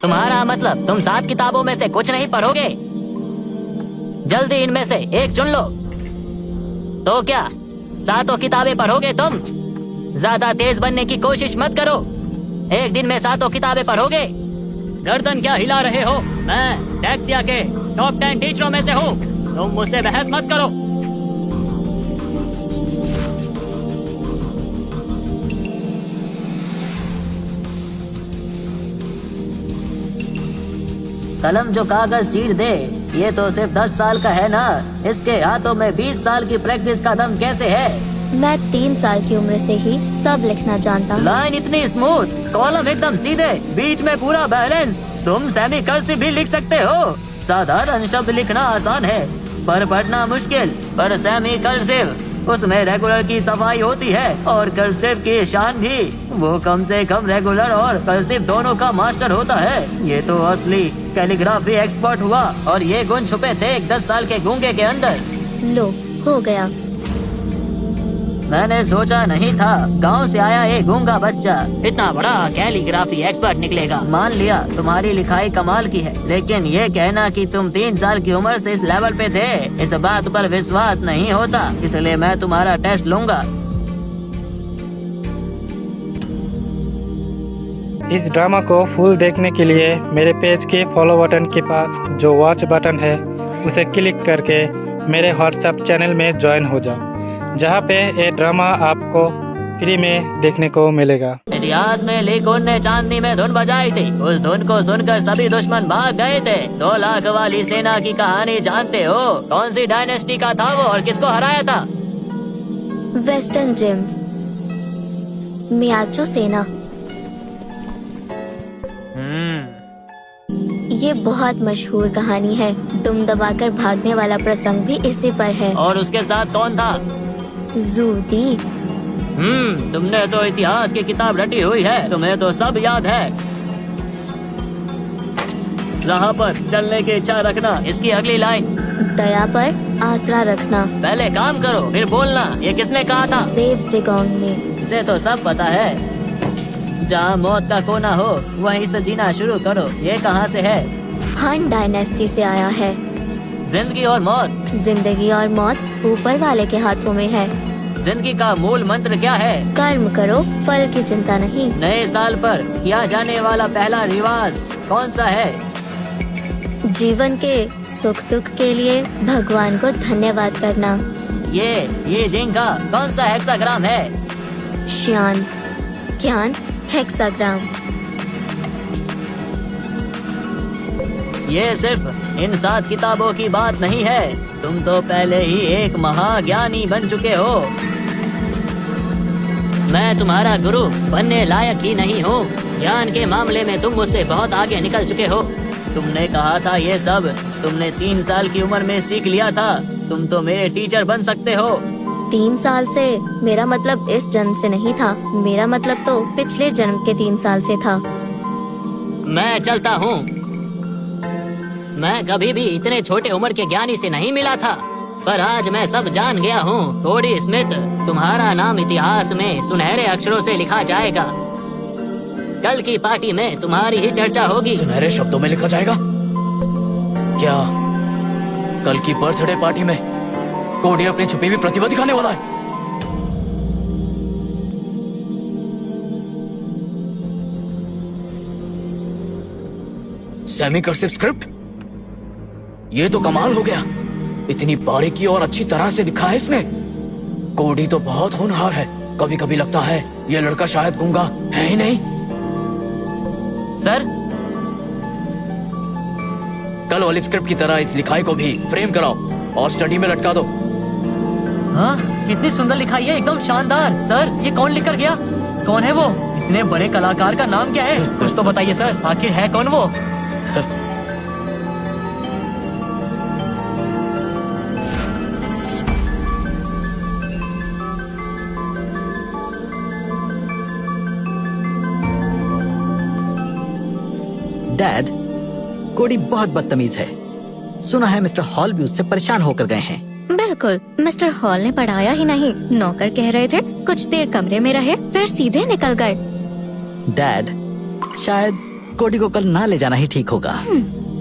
तुम्हारा मतलब तुम 7 किताबों में से कुछ नहीं पढ़ोगे? जल्दी इनमें से एक चुन लो। तो क्या 7 किताबें पढ़ोगे तुम? ज्यादा तेज बनने की कोशिश मत करो। एक दिन में 7 किताबें पढ़ोगे? गर्दन क्या हिला रहे हो? मैं टैक्सिया के टॉप 10 टीचरों में से हूँ। तुम मुझसे बहस मत करो। कलम जो कागज चीर दे, ये तो सिर्फ 10 साल का है ना। इसके हाथों में 20 साल की प्रैक्टिस का दम कैसे है? मैं 3 साल की उम्र से ही सब लिखना जानता हूँ। लाइन इतनी स्मूथ, कॉलम एकदम सीधे, बीच में पूरा बैलेंस। तुम सेमी कर्सिव भी लिख सकते हो। साधारण शब्द लिखना आसान है पर पढ़ना मुश्किल। पर सेमी कर्सिव, उसमें रेगुलर की सफाई होती है और कर्सिव की शान भी। वो कम से कम रेगुलर और कर्सिव दोनों का मास्टर होता है। ये तो असली कैलीग्राफी एक्सपर्ट हुआ और ये गुण छुपे थे एक 10 साल के गूंगे के अंदर। लो, हो गया। मैंने सोचा नहीं था गांव से आया एक गूंगा बच्चा इतना बड़ा कैलीग्राफी एक्सपर्ट निकलेगा। मान लिया तुम्हारी लिखाई कमाल की है, लेकिन ये कहना कि तुम 3 साल की उम्र से इस लेवल पे थे, इस बात पर विश्वास नहीं होता। इसलिए मैं तुम्हारा टेस्ट लूंगा। इस ड्रामा को फुल देखने के लिए मेरे पेज के फॉलो बटन के पास जो वॉच बटन है उसे क्लिक करके मेरे व्हाट्सएप चैनल में ज्वाइन हो जाओ, जहाँ पे ये ड्रामा आपको फ्री में देखने को मिलेगा। इतिहास में लीकुन ने चांदनी में धुन बजाई थी। उस धुन को सुनकर सभी दुश्मन भाग गए थे। 2 लाख वाली सेना की कहानी जानते हो? कौन सी डायनेस्टी का था वो और किसको हराया था? वेस्टर्न जिम, मियाचो सेना। ये बहुत मशहूर कहानी है। दुम दबाकर भागने वाला प्रसंग भी इसी पर है। और उसके साथ कौन था? जूदी। तुमने तो इतिहास की किताब रटी हुई है, तुम्हें तो सब याद है। राह पर चलने की इच्छा रखना, इसकी अगली लाइन। दया पर आसरा रखना। पहले काम करो फिर बोलना, ये किसने कहा था? सेब ज़ेगोंग ने। इसे तो सब पता है। जहाँ मौत का कोना हो वहीं से जीना शुरू करो। ये कहाँ से है? हान डायनेस्टी से आया है। जिंदगी और मौत। जिंदगी और मौत ऊपर वाले के हाथों में है। जिंदगी का मूल मंत्र क्या है? कर्म करो, फल की चिंता नहीं। नए साल पर किया जाने वाला पहला रिवाज कौन सा है? जीवन के सुख दुख के लिए भगवान को धन्यवाद करना। ये जिंग का कौन सा हेक्साग्राम है? श्यान, ज्ञान, हेक्साग्राम। ये सिर्फ इन 7 किताबों की बात नहीं है। तुम तो पहले ही एक महाज्ञानी बन चुके हो। मैं तुम्हारा गुरु बनने लायक ही नहीं हूँ। ज्ञान के मामले में तुम मुझसे बहुत आगे निकल चुके हो। तुमने कहा था ये सब तुमने 3 साल की उम्र में सीख लिया था। तुम तो मेरे टीचर बन सकते हो। 3 साल से मेरा मतलब इस जन्म से नहीं था। मेरा मतलब तो पिछले जन्म के 3 साल से था। मैं चलता हूँ। मैं कभी भी इतने छोटे उम्र के ज्ञानी से नहीं मिला था, पर आज मैं सब जान गया हूँ। कोडी स्मिथ, तुम्हारा नाम इतिहास में सुनहरे अक्षरों से लिखा जाएगा। कल की पार्टी में तुम्हारी ही चर्चा होगी। सुनहरे शब्दों में लिखा जाएगा क्या? कल की बर्थडे पार्टी में कोडी अपनी छुपी हुई प्रतिभा दिखाने वाला है। सेमी कर्सिव स्क्रिप्ट, ये तो कमाल हो गया। इतनी बारीकी और अच्छी तरह से लिखा है इसमें। कोडी तो बहुत होनहार है। कभी कभी लगता है ये लड़का शायद गूंगा है ही नहीं। सर, कल वाली स्क्रिप्ट की तरह इस लिखाई को भी फ्रेम कराओ और स्टडी में लटका दो। हाँ, कितनी सुंदर लिखाई है, एकदम शानदार। सर, ये कौन लिख कर गया? कौन है वो? इतने बड़े कलाकार का नाम क्या है? कुछ तो बताइए सर, आखिर है कौन वो? डैड, कोडी बहुत बदतमीज है। सुना है मिस्टर हॉल भी उससे परेशान होकर गए हैं। बिल्कुल, मिस्टर हॉल ने पढ़ाया ही नहीं। नौकर कह रहे थे कुछ देर कमरे में रहे, फिर सीधे निकल गए। डैड, शायद कोडी को कल ना ले जाना ही ठीक होगा।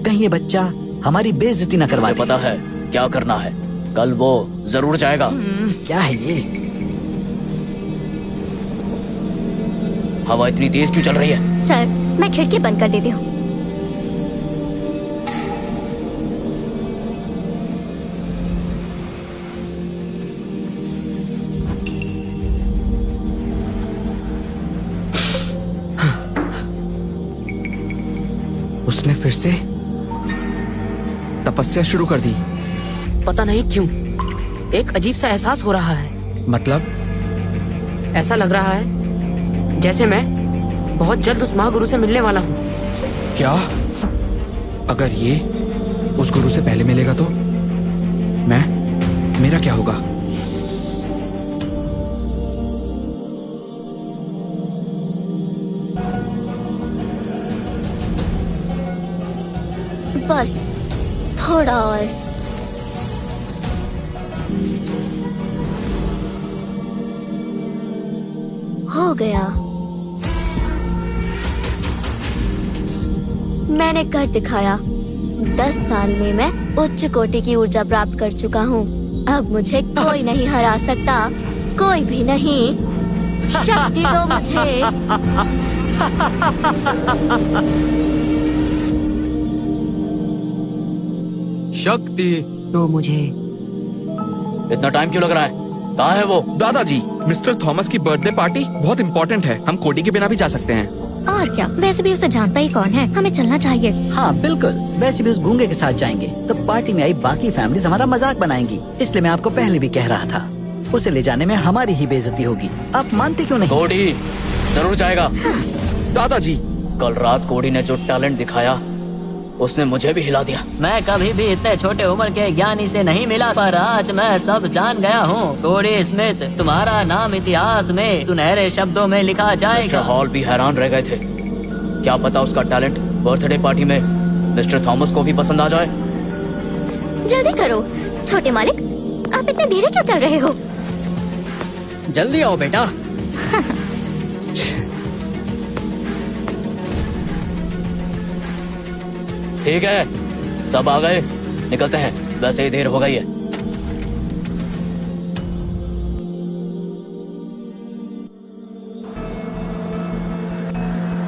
कहीं ये बच्चा हमारी बेइज्जती ना करवा मुझे दे। पता है क्या करना है, कल वो जरूर जाएगा। क्या है ये? हवा इतनी तेज क्यों चल रही है? सर, मैं खिड़की बंद कर देती हूँ। उसने फिर से तपस्या शुरू कर दी। पता नहीं क्यों एक अजीब सा एहसास हो रहा है। मतलब? ऐसा लग रहा है जैसे मैं बहुत जल्द उस महागुरु से मिलने वाला हूँ। क्या? अगर ये उस गुरु से पहले मिलेगा तो मेरा क्या होगा? बस थोड़ा और। हो गया। मैंने कर दिखाया। 10 साल में मैं उच्च कोटि की ऊर्जा प्राप्त कर चुका हूँ। अब मुझे कोई नहीं हरा सकता, कोई भी नहीं। शक्ति दो मुझे। शक्ति तो मुझे इतना टाइम क्यों लग रहा है? कहाँ है वो? दादाजी, मिस्टर थॉमस की बर्थडे पार्टी बहुत इम्पोर्टेंट है। हम कोडी के बिना भी जा सकते हैं। और क्या, वैसे भी उसे जानता ही कौन है। हमें चलना चाहिए। हाँ बिल्कुल, वैसे भी उस गूंगे के साथ जाएंगे तो पार्टी में आई बाकी फैमिलीज हमारा मजाक बनाएंगी। इसलिए मैं आपको पहले भी कह रहा था, उसे ले जाने में हमारी ही बेइज्जती होगी। आप मानते क्यों नहीं? कोडी जरूर जाएगा। दादाजी, कल रात कोडी ने जो टैलेंट दिखाया उसने मुझे भी हिला दिया। मैं कभी भी इतने छोटे उम्र के ज्ञानी से नहीं मिला, पर आज मैं सब जान गया हूँ। कोडी स्मिथ, तुम्हारा नाम इतिहास में सुनहरे शब्दों में लिखा मिस्टर जाएगा। हॉल भी हैरान रह गए थे। क्या पता उसका टैलेंट बर्थडे पार्टी में मिस्टर थॉमस को भी पसंद आ जाए। जल्दी करो छोटे मालिक, आप इतने धीरे क्यों चल रहे हो? जल्दी आओ बेटा। ठीक है, सब आ गए, निकलते हैं। वैसे ही देर हो गई है।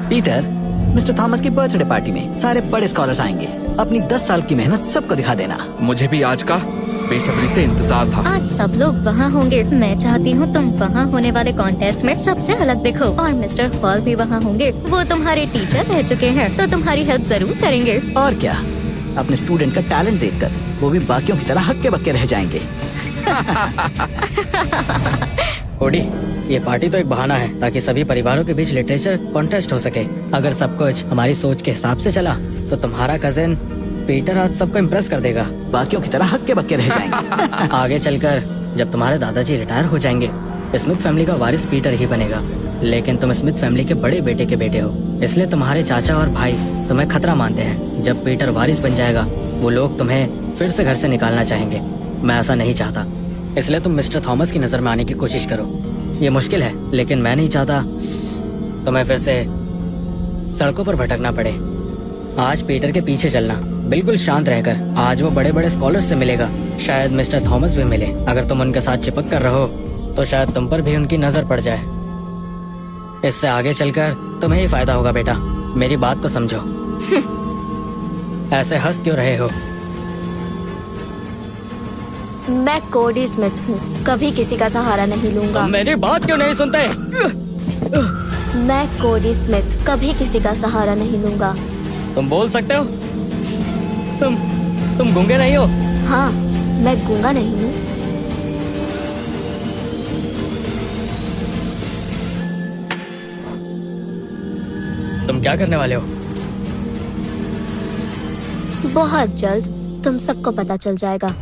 पीटर, मिस्टर थॉमस की बर्थडे पार्टी में सारे बड़े स्कॉलर्स आएंगे। अपनी 10 साल की मेहनत सबको दिखा देना। मुझे भी आज का बेसब्री से इंतजार था। आज सब लोग वहाँ होंगे। मैं चाहती हूँ तुम वहाँ होने वाले कॉन्टेस्ट में सबसे अलग दिखो। और मिस्टर हॉल भी वहाँ होंगे। वो तुम्हारे टीचर रह चुके हैं तो तुम्हारी हेल्प जरूर करेंगे। और क्या, अपने स्टूडेंट का टैलेंट देखकर वो भी बाकियों की तरह हक्के बक्के रह जाएंगे। कोडी, ये पार्टी तो एक बहाना है ताकि सभी परिवारों के बीच लिटरेचर कॉन्टेस्ट हो सके। अगर सब कुछ हमारी सोच के हिसाब से चला तो तुम्हारा कजिन पीटर आज सबको इम्प्रेस कर देगा। बाकियों की तरह हक्के बक्के रह जाएंगे। आगे चलकर जब तुम्हारे दादाजी रिटायर हो जाएंगे, स्मिथ फैमिली का वारिस पीटर ही बनेगा। लेकिन तुम स्मिथ फैमिली के बड़े बेटे के बेटे हो, इसलिए तुम्हारे चाचा और भाई तुम्हें खतरा मानते हैं। जब पीटर वारिस बन जाएगा, वो लोग तुम्हें फिर से घर से निकालना चाहेंगे। मैं ऐसा नहीं चाहता, इसलिए तुम मिस्टर थॉमस की नजर में आने की कोशिश करो। ये मुश्किल है, लेकिन मैं नहीं चाहता तुम्हें फिर से सड़कों पर भटकना पड़े। आज पीटर के पीछे चलना, बिल्कुल शांत रहकर। आज वो बड़े बड़े स्कॉलर्स से मिलेगा, शायद मिस्टर थॉमस भी मिले। अगर तुम उनके साथ चिपक कर रहो तो शायद तुम पर भी उनकी नजर पड़ जाए। इससे आगे चलकर तुम्हें ही फायदा होगा बेटा, मेरी बात को समझो। ऐसे हंस क्यों रहे हो? मैं कोडी स्मिथ हूँ, कभी किसी का सहारा नहीं लूंगा। मेरी बात क्यों नहीं सुनते? मैं कोडी स्मिथ कभी किसी का सहारा नहीं लूंगा। तुम बोल सकते हो? तुम गूंगे नहीं हो? हाँ, मैं गूंगा नहीं हूँ। तुम क्या करने वाले हो? बहुत जल्द तुम सबको पता चल जाएगा।